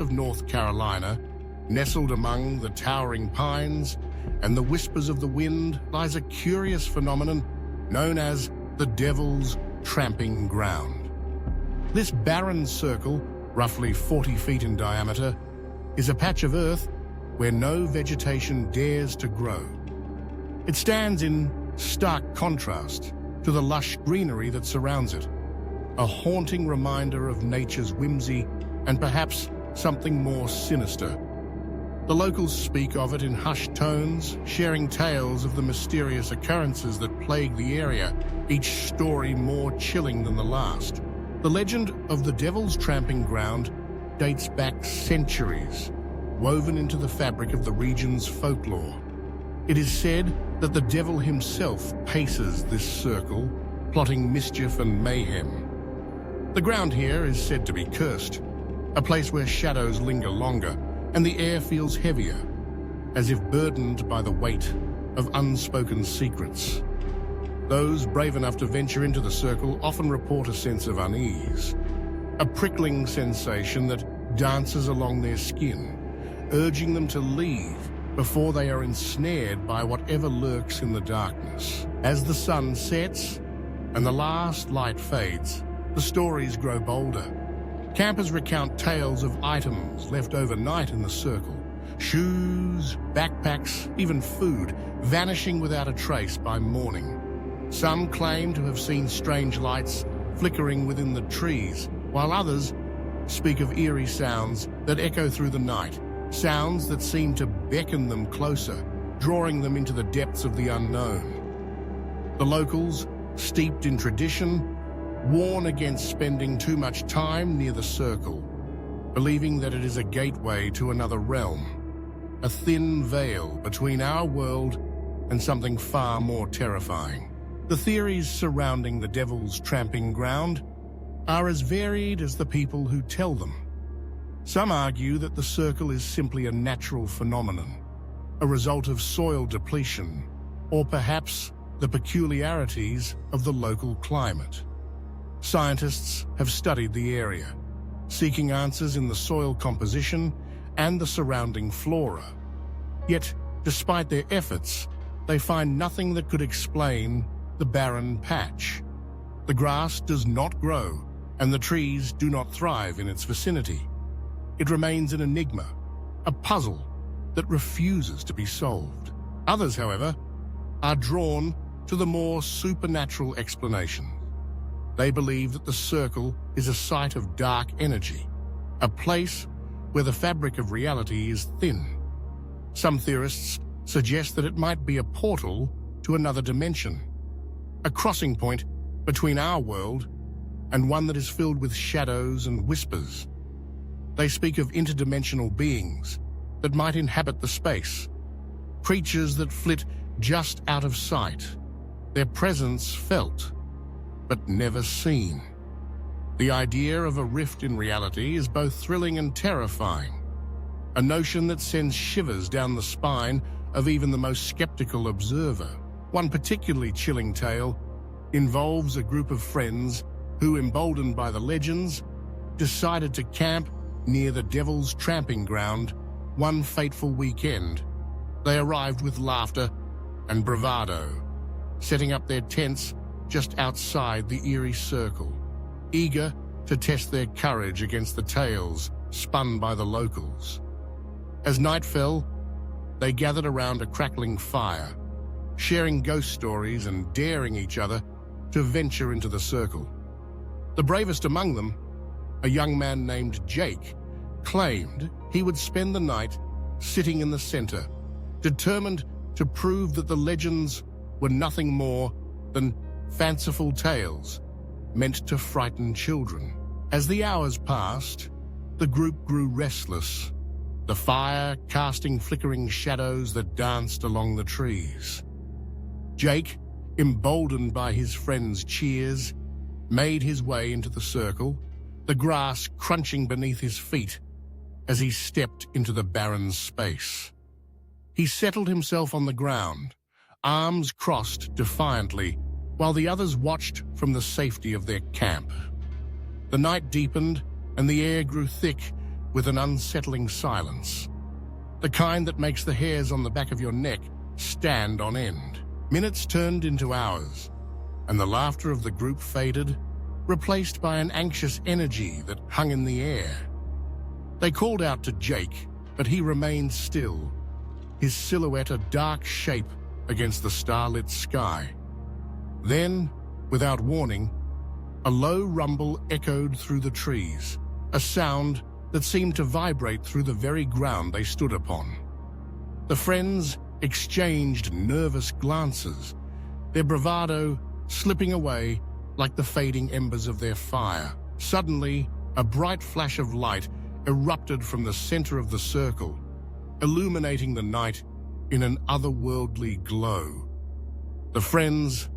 of North Carolina, nestled among the towering pines and the whispers of the wind, lies a curious phenomenon known as the Devil's Tramping Ground. This barren circle, roughly 40 feet in diameter, is a patch of earth where no vegetation dares to grow. It stands in stark contrast to the lush greenery that surrounds it, a haunting reminder of nature's whimsy and perhaps something more sinister. The locals speak of it in hushed tones, sharing tales of the mysterious occurrences that plague the area, each story more chilling than the last. The legend of the Devil's Tramping Ground dates back centuries, woven into the fabric of the region's folklore. It is said that the devil himself paces this circle, plotting mischief and mayhem. The ground here is said to be cursed, a place where shadows linger longer and the air feels heavier, as if burdened by the weight of unspoken secrets. Those brave enough to venture into the circle often report a sense of unease, a prickling sensation that dances along their skin, urging them to leave before they are ensnared by whatever lurks in the darkness. As the sun sets and the last light fades, the stories grow bolder. Campers recount tales of items left overnight in the circle, shoes, backpacks, even food, vanishing without a trace by morning. Some claim to have seen strange lights flickering within the trees, while others speak of eerie sounds that echo through the night, sounds that seem to beckon them closer, drawing them into the depths of the unknown. The locals, steeped in tradition, warn against spending too much time near the circle, believing that it is a gateway to another realm, a thin veil between our world and something far more terrifying. The theories surrounding the Devil's Tramping Ground are as varied as the people who tell them. Some argue that the circle is simply a natural phenomenon, a result of soil depletion, or perhaps the peculiarities of the local climate. Scientists have studied the area, seeking answers in the soil composition and the surrounding flora. Yet, despite their efforts, they find nothing that could explain the barren patch. The grass does not grow, and the trees do not thrive in its vicinity. It remains an enigma, a puzzle that refuses to be solved. Others, however, are drawn to the more supernatural explanation. They believe that the circle is a site of dark energy, a place where the fabric of reality is thin. Some theorists suggest that it might be a portal to another dimension, a crossing point between our world and one that is filled with shadows and whispers. They speak of interdimensional beings that might inhabit the space, creatures that flit just out of sight, their presence felt, but never seen. The idea of a rift in reality is both thrilling and terrifying, a notion that sends shivers down the spine of even the most skeptical observer. One particularly chilling tale involves a group of friends who, emboldened by the legends, decided to camp near the Devil's Tramping Ground one fateful weekend. They arrived with laughter and bravado, setting up their tents just outside the eerie circle, eager to test their courage against the tales spun by the locals. As night fell, they gathered around a crackling fire, sharing ghost stories and daring each other to venture into the circle. The bravest among them, a young man named Jake, claimed he would spend the night sitting in the center, determined to prove that the legends were nothing more than fanciful tales meant to frighten children. As the hours passed, the group grew restless, the fire casting flickering shadows that danced along the trees. Jake, emboldened by his friends' cheers, made his way into the circle, the grass crunching beneath his feet as he stepped into the barren space. He settled himself on the ground, arms crossed defiantly, while the others watched from the safety of their camp. The night deepened and the air grew thick with an unsettling silence, the kind that makes the hairs on the back of your neck stand on end. Minutes turned into hours, and the laughter of the group faded, replaced by an anxious energy that hung in the air. They called out to Jake, but he remained still, his silhouette a dark shape against the starlit sky. Then, without warning, a low rumble echoed through the trees, a sound that seemed to vibrate through the very ground they stood upon. The friends exchanged nervous glances, their bravado slipping away like the fading embers of their fire. Suddenly, a bright flash of light erupted from the center of the circle, illuminating the night in an otherworldly glow. The friends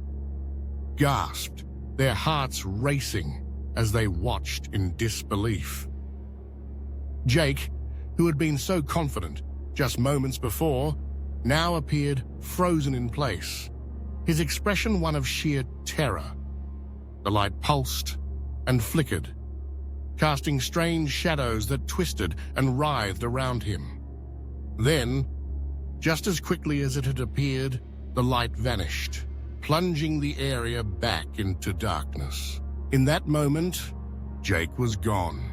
gasped, their hearts racing as they watched in disbelief. Jake, who had been so confident just moments before, now appeared frozen in place, his expression one of sheer terror. The light pulsed and flickered, casting strange shadows that twisted and writhed around him. Then, just as quickly as it had appeared, the light vanished, plunging the area back into darkness. In that moment, Jake was gone.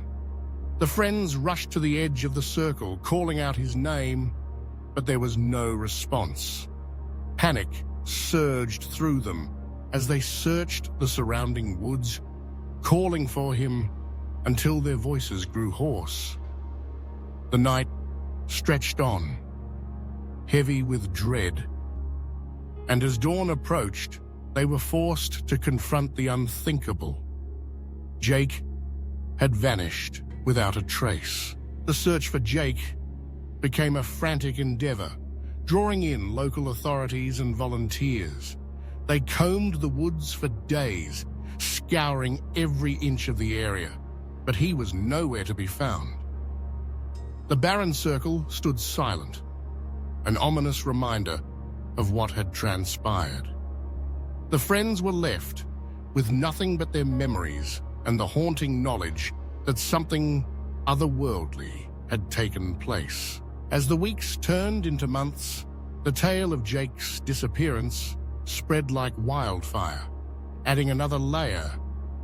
The friends rushed to the edge of the circle, calling out his name, but there was no response. Panic surged through them as they searched the surrounding woods, calling for him until their voices grew hoarse. The night stretched on, heavy with dread, and as dawn approached, they were forced to confront the unthinkable. Jake had vanished without a trace. The search for Jake became a frantic endeavor, drawing in local authorities and volunteers. They combed the woods for days, scouring every inch of the area, but he was nowhere to be found. The barren circle stood silent, an ominous reminder of what had transpired. The friends were left with nothing but their memories and the haunting knowledge that something otherworldly had taken place. As the weeks turned into months, the tale of Jake's disappearance spread like wildfire, adding another layer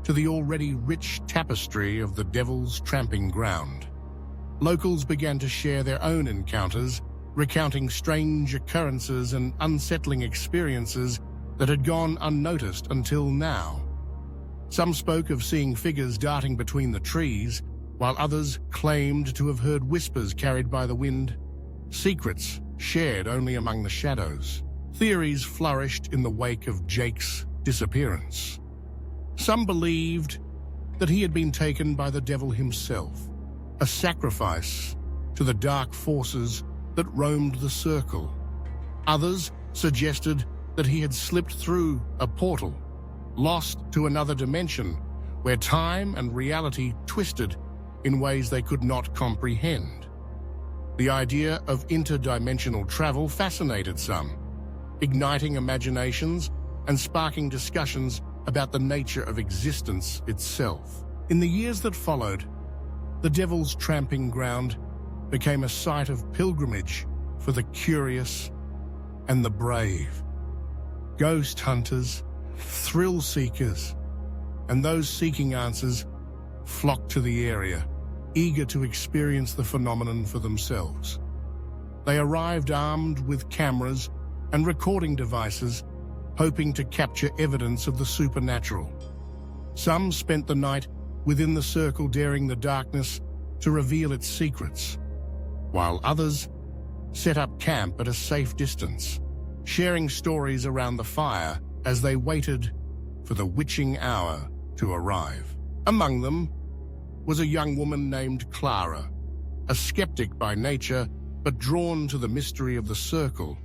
to the already rich tapestry of the Devil's Tramping Ground. Locals began to share their own encounters, recounting strange occurrences and unsettling experiences that had gone unnoticed until now. Some spoke of seeing figures darting between the trees, while others claimed to have heard whispers carried by the wind, secrets shared only among the shadows. Theories flourished in the wake of Jake's disappearance. Some believed that he had been taken by the devil himself, a sacrifice to the dark forces that roamed the circle. Others suggested that he had slipped through a portal, lost to another dimension where time and reality twisted in ways they could not comprehend. The idea of interdimensional travel fascinated some, igniting imaginations and sparking discussions about the nature of existence itself. In the years that followed, the Devil's Tramping Ground became a site of pilgrimage for the curious and the brave. Ghost hunters, thrill seekers, and those seeking answers flocked to the area, eager to experience the phenomenon for themselves. They arrived armed with cameras and recording devices, hoping to capture evidence of the supernatural. Some spent the night within the circle, daring the darkness to reveal its secrets, while others set up camp at a safe distance, sharing stories around the fire as they waited for the witching hour to arrive. Among them was a young woman named Clara, a skeptic by nature, but drawn to the mystery of the circle.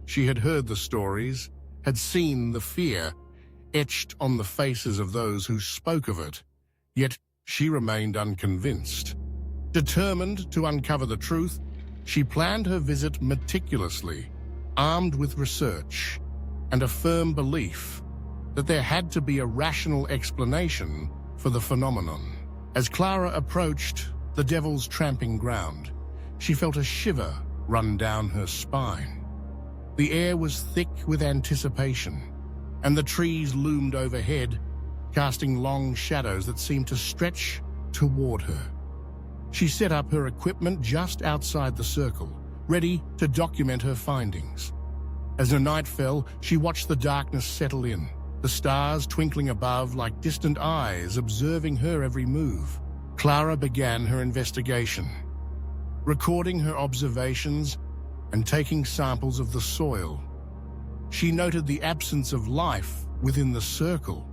She had heard the stories, had seen the fear etched on the faces of those who spoke of it, yet she remained unconvinced. Determined to uncover the truth, she planned her visit meticulously, armed with research and a firm belief that there had to be a rational explanation for the phenomenon. As Clara approached, the devil's tramping ground, she felt a shiver run down her spine. The air was thick with anticipation, and the trees loomed overhead, casting long shadows that seemed to stretch toward her. She set up her equipment just outside the circle, ready to document her findings. As the night fell, she watched the darkness settle in, the stars twinkling above like distant eyes observing her every move. Clara began her investigation, recording her observations and taking samples of the soil. She noted the absence of life within the circle,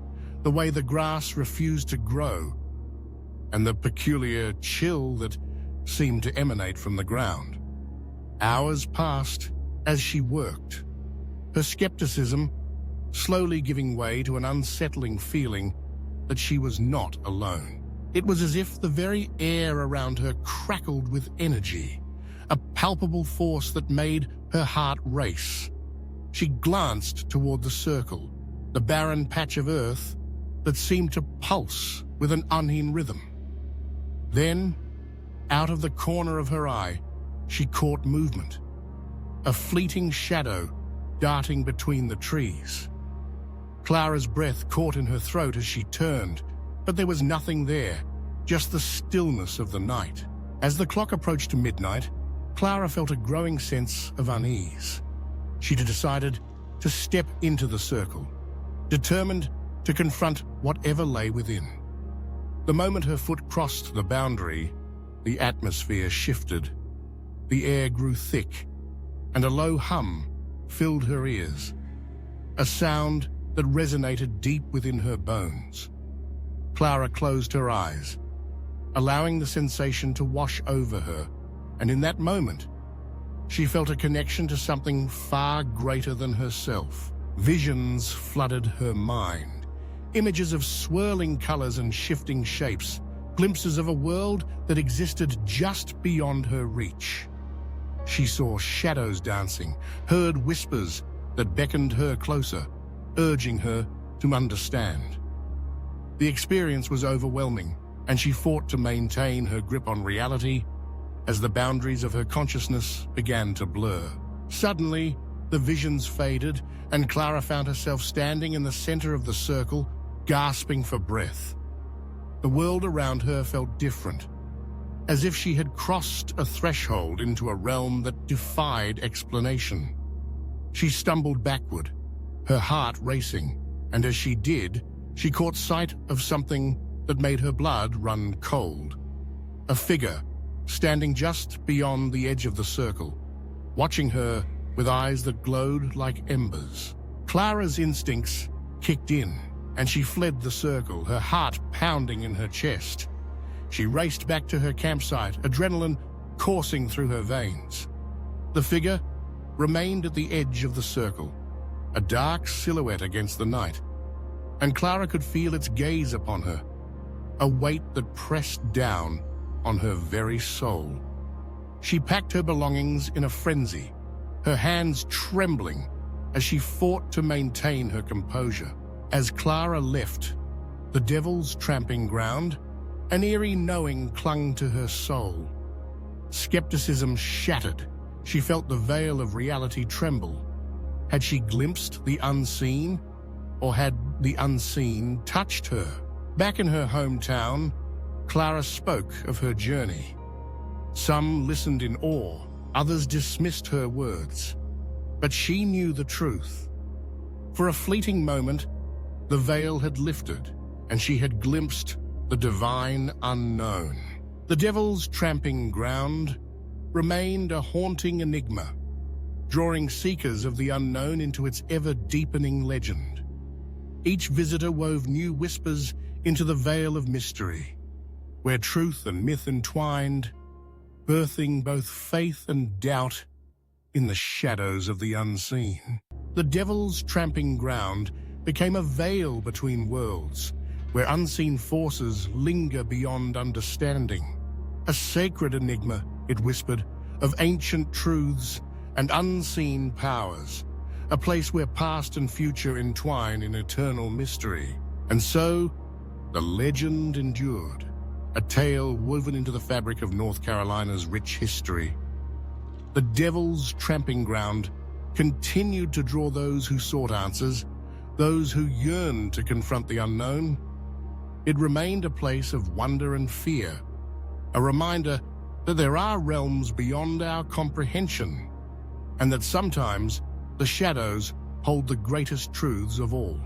the way the grass refused to grow, and the peculiar chill that seemed to emanate from the ground. Hours passed as she worked, her skepticism slowly giving way to an unsettling feeling that she was not alone. It was as if the very air around her crackled with energy, a palpable force that made her heart race. She glanced toward the circle, the barren patch of earth that seemed to pulse with an unhinged rhythm. Then, out of the corner of her eye, she caught movement, a fleeting shadow darting between the trees. Clara's breath caught in her throat as she turned, but there was nothing there, just the stillness of the night. As the clock approached midnight, Clara felt a growing sense of unease. She decided to step into the circle, determined to confront whatever lay within. The moment her foot crossed the boundary, the atmosphere shifted. The air grew thick, and a low hum filled her ears, a sound that resonated deep within her bones. Clara closed her eyes, allowing the sensation to wash over her, and in that moment, she felt a connection to something far greater than herself. Visions flooded her mind, images of swirling colors and shifting shapes, glimpses of a world that existed just beyond her reach. She saw shadows dancing, heard whispers that beckoned her closer, urging her to understand. The experience was overwhelming, and she fought to maintain her grip on reality as the boundaries of her consciousness began to blur. Suddenly, the visions faded, and Clara found herself standing in the center of the circle, gasping for breath. The world around her felt different, as if she had crossed a threshold into a realm that defied explanation. She stumbled backward, her heart racing, and as she did, she caught sight of something that made her blood run cold. A figure standing just beyond the edge of the circle, watching her with eyes that glowed like embers. Clara's instincts kicked in, and she fled the circle, her heart pounding in her chest. She raced back to her campsite, adrenaline coursing through her veins. The figure remained at the edge of the circle, a dark silhouette against the night, and Clara could feel its gaze upon her, a weight that pressed down on her very soul. She packed her belongings in a frenzy, her hands trembling as she fought to maintain her composure. As Clara left the devil's tramping ground, an eerie knowing clung to her soul. Skepticism shattered. She felt the veil of reality tremble. Had she glimpsed the unseen, or had the unseen touched her? Back in her hometown, Clara spoke of her journey. Some listened in awe, others dismissed her words. But she knew the truth. For a fleeting moment, the veil had lifted, and she had glimpsed the divine unknown. The devil's tramping ground remained a haunting enigma, drawing seekers of the unknown into its ever-deepening legend. Each visitor wove new whispers into the veil of mystery, where truth and myth entwined, birthing both faith and doubt in the shadows of the unseen. The devil's tramping ground became a veil between worlds, where unseen forces linger beyond understanding. A sacred enigma, it whispered, of ancient truths and unseen powers, a place where past and future entwine in eternal mystery. And so, the legend endured. a tale woven into the fabric of North Carolina's rich history. The Devil's Tramping Ground continued to draw those who sought answers, those who yearned to confront the unknown. It remained a place of wonder and fear, a reminder that there are realms beyond our comprehension, and that sometimes the shadows hold the greatest truths of all.